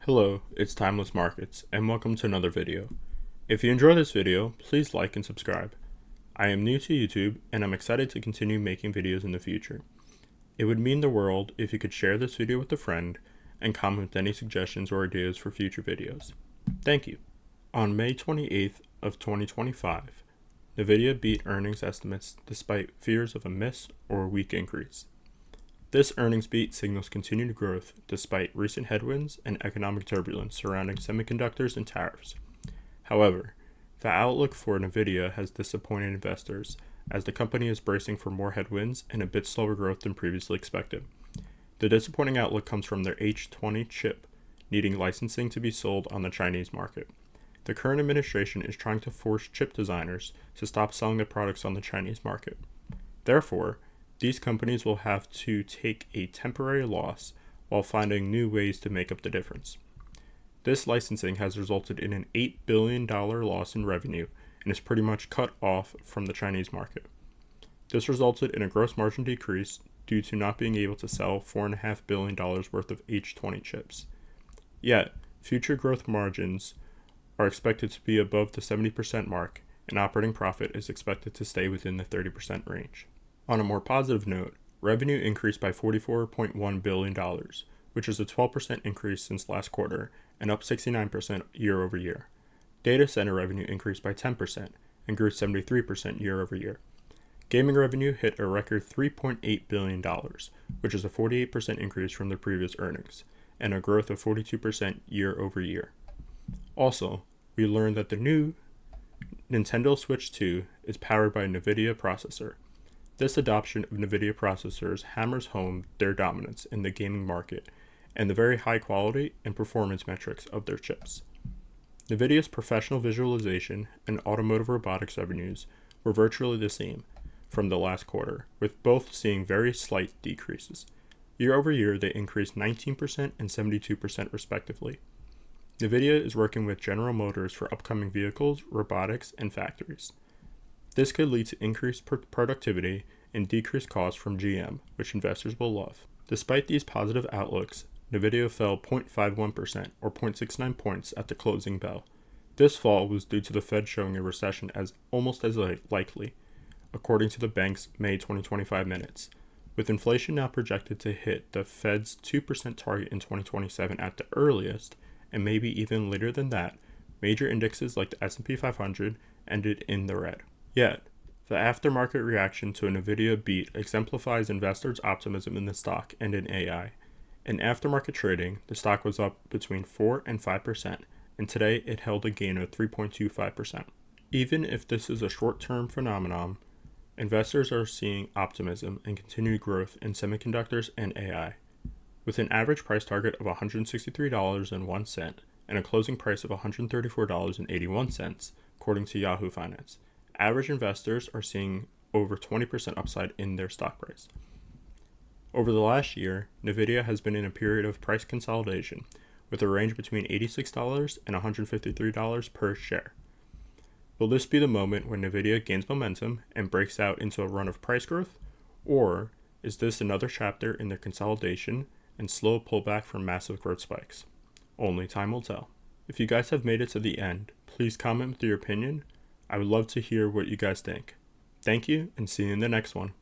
Hello, it's Timeless Markets, and welcome to another video. If you enjoy this video, please like and subscribe. I am new to YouTube, and I'm excited to continue making videos in the future. It would mean the world if you could share this video with a friend and comment with any suggestions or ideas for future videos. Thank you. On May 28th of 2025, NVIDIA beat earnings estimates despite fears of a miss or a weak increase. This earnings beat signals continued growth despite recent headwinds and economic turbulence surrounding semiconductors and tariffs. However, the outlook for NVIDIA has disappointed investors as the company is bracing for more headwinds and a bit slower growth than previously expected. The disappointing outlook comes from their H20 chip needing licensing to be sold on the Chinese market. The current administration is trying to force chip designers to stop selling their products on the Chinese market. Therefore, these companies will have to take a temporary loss while finding new ways to make up the difference. This licensing has resulted in an $8 billion loss in revenue and is pretty much cut off from the Chinese market. This resulted in a gross margin decrease due to not being able to sell $4.5 billion worth of H20 chips. Yet, future growth margins are expected to be above the 70% mark, and operating profit is expected to stay within the 30% range. On a more positive note, revenue increased by $44.1 billion, which is a 12% increase since last quarter and up 69% year over year. Data center revenue increased by 10% and grew 73% year over year. Gaming revenue hit a record $3.8 billion, which is a 48% increase from the previous earnings, and a growth of 42% year over year. Also, we learned that the new Nintendo Switch 2 is powered by a NVIDIA processor. This adoption of NVIDIA processors hammers home their dominance in the gaming market and the very high quality and performance metrics of their chips. NVIDIA's professional visualization and automotive robotics revenues were virtually the same from the last quarter, with both seeing very slight decreases. Year over year, they increased 19% and 72% respectively. NVIDIA is working with General Motors for upcoming vehicles, robotics, and factories. This could lead to increased productivity and decreased costs from GM, which investors will love. Despite these positive outlooks, NVIDIA fell 0.51% or 0.69 points at the closing bell. This fall was due to the Fed showing a recession as almost as likely, according to the bank's May 2025 minutes. With inflation now projected to hit the Fed's 2% target in 2027 at the earliest, and maybe even later than that, major indexes like the S&P 500 ended in the red. Yet, the aftermarket reaction to a NVIDIA beat exemplifies investors' optimism in the stock and in AI. In aftermarket trading, the stock was up between 4 and 5%, and today it held a gain of 3.25%. Even if this is a short-term phenomenon, investors are seeing optimism and continued growth in semiconductors and AI. With an average price target of $163.01 and a closing price of $134.81, according to Yahoo Finance, average investors are seeing over 20% upside in their stock price. Over the last year, NVIDIA has been in a period of price consolidation, with a range between $86 and $153 per share. Will this be the moment when NVIDIA gains momentum and breaks out into a run of price growth, or is this another chapter in their consolidation and slow pullback from massive growth spikes? Only time will tell. If you guys have made it to the end, please comment with your opinion. I would love to hear what you guys think. Thank you, and see you in the next one.